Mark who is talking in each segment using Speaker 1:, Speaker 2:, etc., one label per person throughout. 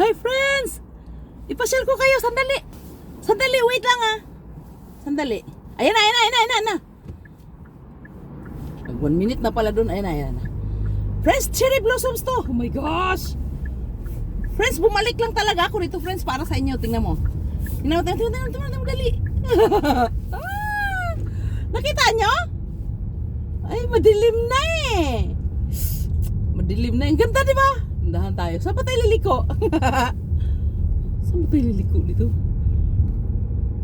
Speaker 1: Hi friends! Ipasyal ko kayo, sandali. Sandali, wait lang ah. Sandali. Ayan na. 1 minute na pala dun. Ayan na. Friends, cherry blossoms to. Oh my gosh. Friends, bumalik lang talaga ako dito friends para sa inyo. Tingnan mo. Tingnan mo, dali. Ah, nakita nyo? Ay, madilim na eh. Madilim na. Ang ganda, di ba? Dahan tayo. Saan pa tayo liliko? Saan pa tayo liliko dito?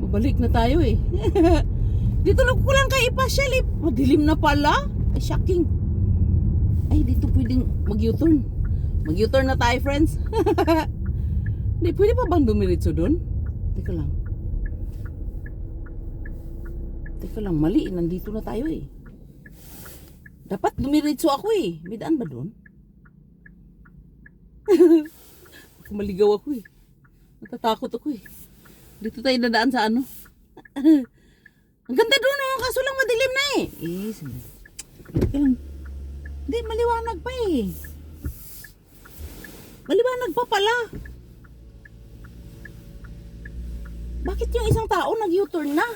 Speaker 1: Mabalik na tayo eh. Dito lang ko lang kay ipasyal eh. Madilim na pala. Ay, shocking. Ay, dito pwedeng mag-U-turn. Mag-U-turn na tayo, friends. Hindi, pwede pa bang dumiritso doon? Teka lang, mali. Nandito na tayo eh. Dapat dumiritso ako eh. May daan ba doon? Maligaw ako eh. Natatakot ako eh. Dito tayo nadaan sa ano. Ang ganda doon oh. Kaso lang madilim na eh. Teka lang. Hindi, maliwanag pa eh. Maliwanag pa pala. Bakit yung isang tao nag-U-turn na?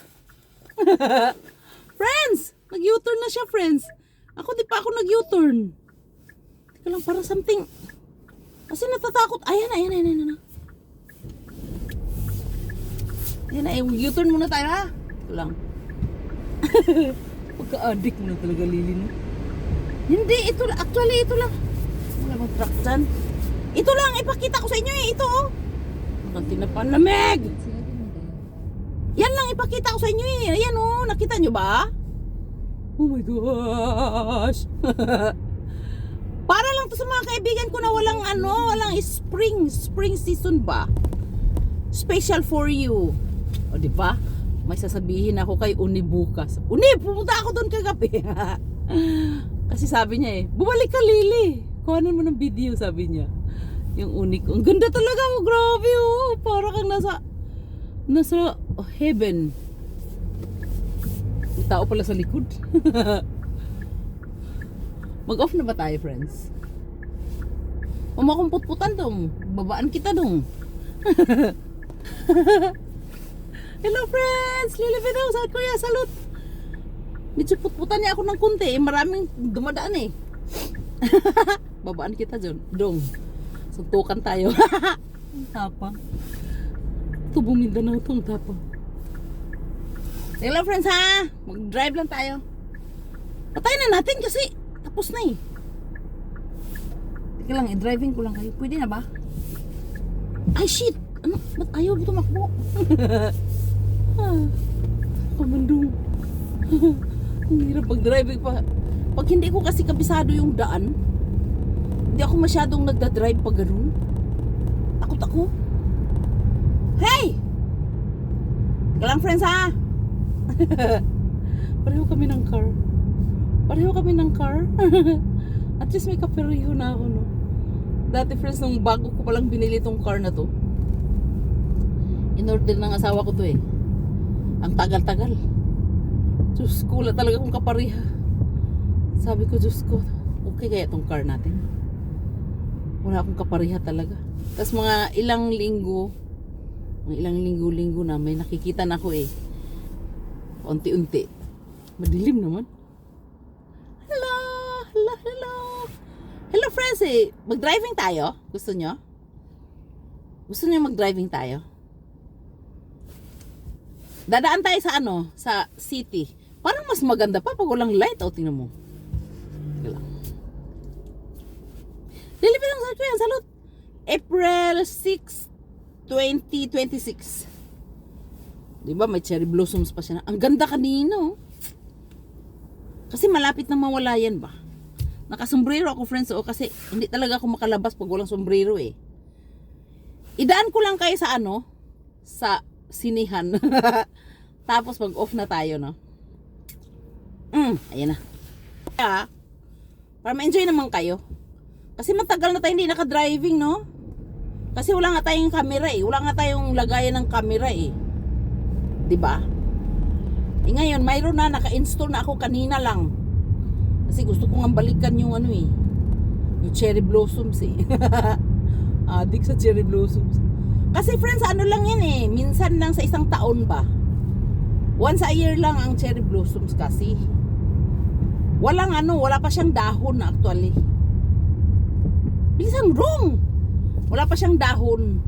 Speaker 1: Friends! Nag-U-turn na siya, friends. Ako di pa ako nag-U-turn. Teka lang, parang something. Kasi natatakot. Ayan na. Ayan na, U-turn muna tayo ha. Ito lang. Pagka-addict mo na talaga, Lili, no? Hindi, ito lang. Actually, ito lang. Wala bang truck dyan? Ito lang, ipakita ko sa inyo eh. Ito oh. Ang tinapanlamig. Yan lang ipakita ko sa inyo eh. Ayan oh, nakita nyo ba? Oh my gosh. Para lang to sa mga kaibigan ko na walang walang spring season ba? Special for you. O di ba? May sasabihin ako kay Uni bukas. Uni, pumunta ako doon kagabi. Kasi sabi niya eh, bumalik ka Lili. Kuhanan mo ng video, sabi niya. Yung Uni ko. Ang ganda talaga oh, grabe oh. Para kang nasa heaven. May tao pala sa likod. Mag-off na ba tayo, friends? Umakumput-putan dong. Babaan kita dong. Hello, friends! Lilipid ako sa Kuya. Salute! Medyo put-putan niya ako ng kunti. Maraming dumadaan eh. Babaan kita dong. Suntukan tayo. Ang tapang. Ito Mindanao itong tapang. Hello, friends ha! Mag-drive lang tayo. Patayin na natin kasi tapos na eh. Teka lang, i-driving ko lang kayo. Pwede na ba? Ay, shit! Ano? Ba't ayaw tumakbo? Kamandong. Ang hirap pag-driving pa. Pag hindi ko kasi kabisado yung daan, hindi ako masyadong nagda-drive pag ganun. Takot ako. Hey! Teka lang, friends ha! Pareho kami ng car. At least may kapareho na ako, no? Dati, friends, nung bago ko palang binili tong car na to, in-order ng asawa ko to eh. Ang tagal-tagal. Diyos ko, wala talaga akong kapareha. Sabi ko, Diyos ko, okay kaya tong car natin? Wala akong kapareha talaga. Tapos mga ilang linggo na may nakikita na ako eh. Unti-unti. Madilim naman. Hello friends eh. Mag-driving tayo? Gusto nyo? Gusto nyo mag-driving tayo? Dadaan tayo sa sa city. Parang mas maganda pa pag walang light. O, tingnan mo. Lilipid lang sa Kuya. Salute. April 6, 2026. Diba may cherry blossoms pa siya na. Ang ganda kanina oh. Kasi malapit na mawala yan ba. Nakasombrero ako friends oh. Kasi hindi talaga ako makalabas pag walang sombrero eh. Idaan ko lang kayo sa sa sinihan. Tapos mag off na tayo no. Ayan na. Para ma-enjoy naman kayo. Kasi matagal na tayo hindi naka-driving no. Kasi wala nga tayong camera eh. Wala nga tayong lagayan ng camera eh. 'Di ba? Eh ngayon, mayroon na naka-install na ako kanina lang. Kasi gusto ko nga balikan yung yung cherry blossoms eh. Adik sa cherry blossoms. Kasi friends, ano lang yan eh. Minsan lang sa isang taon ba. Once a year lang ang cherry blossoms kasi. Walang ano, wala pa siyang dahon na actually. Bilisan wrong. Wala pa siyang dahon.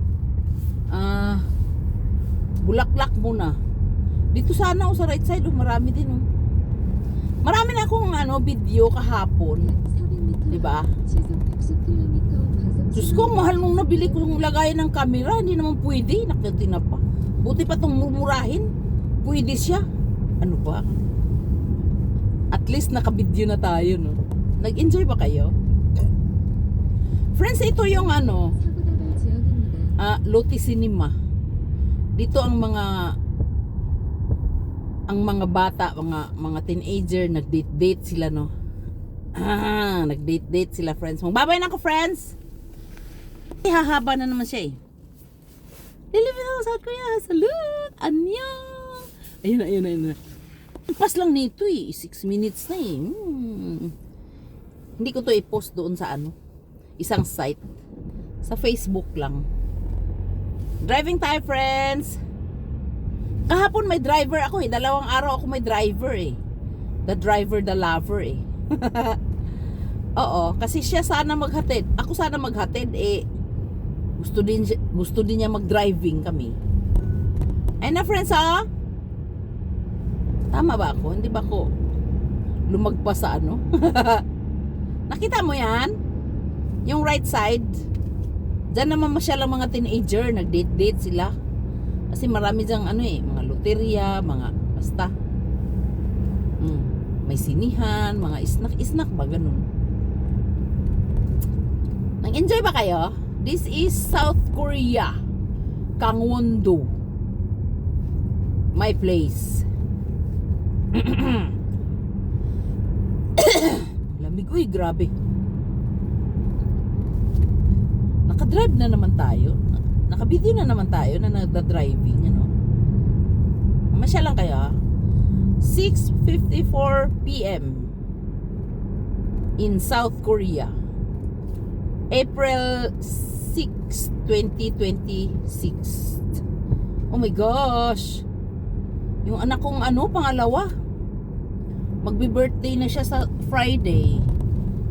Speaker 1: Bulaklak muna. Dito sana o sa right side, marami din oh. Marami na akong video kahapon. 'Di ba? Diyos ko, mahal nung nabili ko yung lagayan ng camera. Hindi naman pwede. Nakati na pa. Buti pa itong mumurahin. Pwede siya. Ano ba? At least nakabidyo na tayo, no? Nag-enjoy ba kayo? Friends, ito yung Lotte Cinema. Dito ang mga bata, mga teenager, nag-date sila, no? Nag-date sila, friends. Magbabay na ako, friends! Hahaba na naman siya, eh. Deliver ako sa Korea. Salute! Annyeong! Ayun. Pas lang nito, eh. 6 minutes na, eh. Hindi ko to i-post doon sa isang site. Sa Facebook lang. Driving tayo, friends! Kahapon may driver ako, eh. 2 araw ako may driver, eh. The driver, the lover, eh. Oo, kasi siya sana maghatid. Ako sana maghatid, eh. Gusto din niya mag-driving kami. Ayun na, friends, ha? Tama ba ako? Hindi ba ako lumagpas sa Nakita mo yan? Yung right side. Diyan naman masyalang mga teenager. Nag-date sila. Kasi marami dyang mga loterya, mga basta. May sinihan, mga snack ba, ganun. Nag-enjoy ba kayo? This is South Korea, Gangwon-do, my place. Lamig, uy, grabe. Nakadrive na naman tayo. Nakabidyo na naman tayo na nagda-driving, Masya lang kayo, 6:54 p.m. in South Korea. April 6, 2026. Oh my gosh. Yung anak kong pangalawa. Magbi-birthday na siya sa Friday.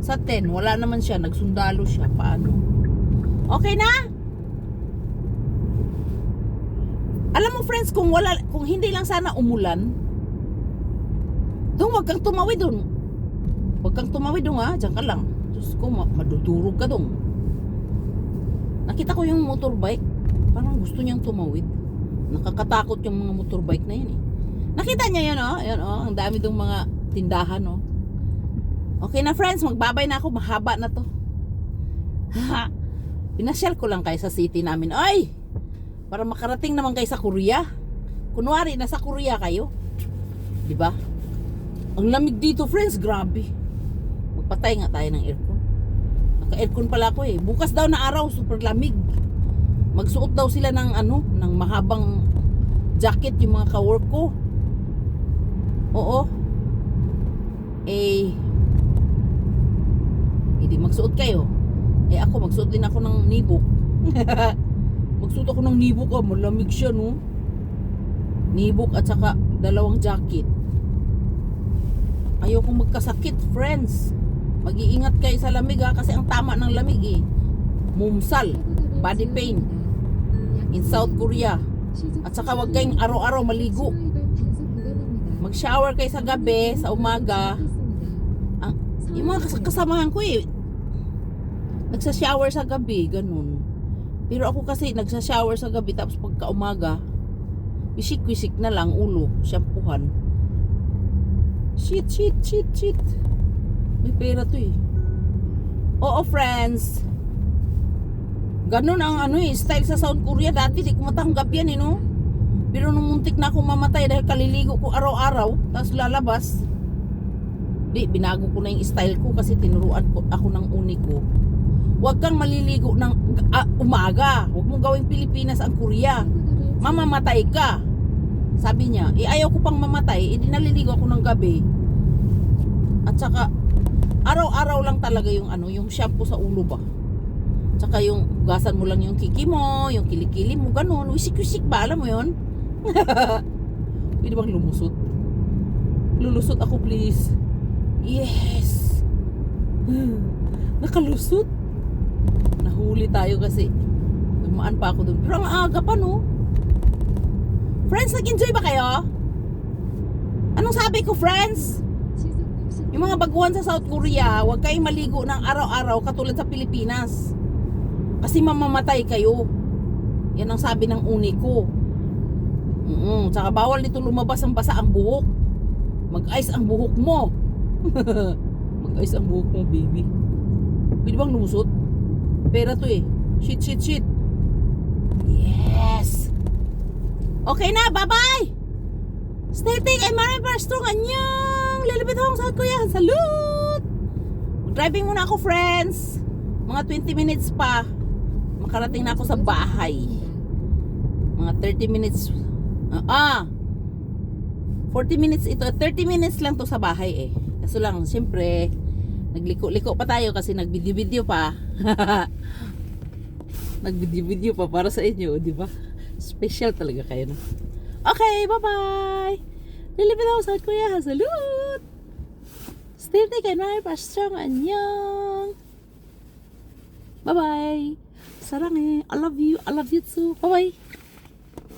Speaker 1: Sa 10, wala naman siya. Nagsundalo siya. Paano? Okay na? Alam mo, friends, kung hindi lang sana umulan, wag kang tumawid doon. Wag kang tumawid doon, ha? Diyan ka lang. Diyos ko, madudurog ka doon. Nakita ko yung motorbike. Parang gusto niyang tumawid. Nakakatakot yung mga motorbike na yun, eh. Nakita niya yun, oh? Yun, oh. Ang dami dong mga tindahan, oh. Okay na, friends. Magbabay na ako. Mahaba na to. Pinasyal ko lang kayo sa city namin. Ay! Para makarating naman kayo sa Korea. Kunwari, nasa Korea kayo. Diba? Ang lamig dito, friends. Grabe. Magpatay nga tayo ng aircon. Naka-aircon pala ako, eh. Bukas daw na araw, super lamig. Magsuot daw sila ng ng mahabang jacket yung mga ka-work ko. Oo. Hindi magsuot kayo. Ako, magsuot din ako ng nibok. Magsuot ako ng nibok, malamig siya, no? Nibok at saka 2 jacket. Ayokong magkasakit, friends. Mag-iingat kayo sa lamig, kasi ang tama ng lamig, mumsal, body pain in South Korea. At saka wag kayong araw-araw maligo. Mag-shower kayo sa gabi, sa umaga. Yung mga kasamahan ko, nagsa-shower sa gabi, ganun. Pero ako kasi nagsa-shower sa gabi, tapos pagka umaga, wisik-wisik na lang ulo, shampoohan. Shit. May pera to, Oo, friends. Ganun ang style sa South Korea. Dati di ko matanggap yan, no? Pero nung muntik na akong mamatay dahil kaliligo ko araw-araw, tapos lalabas, binago ko na yung style ko kasi tinuruan ko ako ng uni ko. Huwag kang maliligo ng umaga. Huwag mong gawing Pilipinas ang Korea. Mamamatay ka. Sabi niya, ayaw ko pang mamatay, naliligo ako ng gabi. At saka, araw-araw lang talaga yung yung shampoo sa ulo ba. Tsaka yung hugasan mo lang yung kiki mo, yung kilikili mo, ganun. Wisik-wisik ba? Alam mo yun? Pwede bang lumusot? Lulusot ako, please. Yes! Nakalusot. Nahuli tayo kasi dumaan pa ako dun. Pero ang aga pa, no? Friends, nag-enjoy ba kayo? Anong sabi ko, friends? Yung mga baguhan sa South Korea, huwag kayong maligo ng araw-araw katulad sa Pilipinas. Kasi mamamatay kayo. Yan ang sabi ng uni ko. Tsaka bawal nito lumabas ang basa ang buhok. Mag-ice ang buhok mo. Mag-ice ang buhok mo, baby. Pwede bang lumusot? Pera to eh. Shit. Yes! Okay na, bye-bye! Stay thick and marry for strong. Anyang! Lalapit akong South Korea. Salute! Driving muna ako, friends. Mga 20 minutes pa. Makarating na ako sa bahay. Mga 30 minutes. 40 minutes ito. 30 minutes lang to sa bahay eh. Kaso lang, siyempre, nagliko-liko pa tayo kasi nag-video-video pa. Nag-video-video pa para sa inyo, di ba? Special talaga kayo, no? Okay, bye-bye! Lilipit ako sa South Korea. Salute! Stay thick and marry for strong. Annyeong! Bye-bye! Sarang eh. I love you. I love you too. Bye-bye!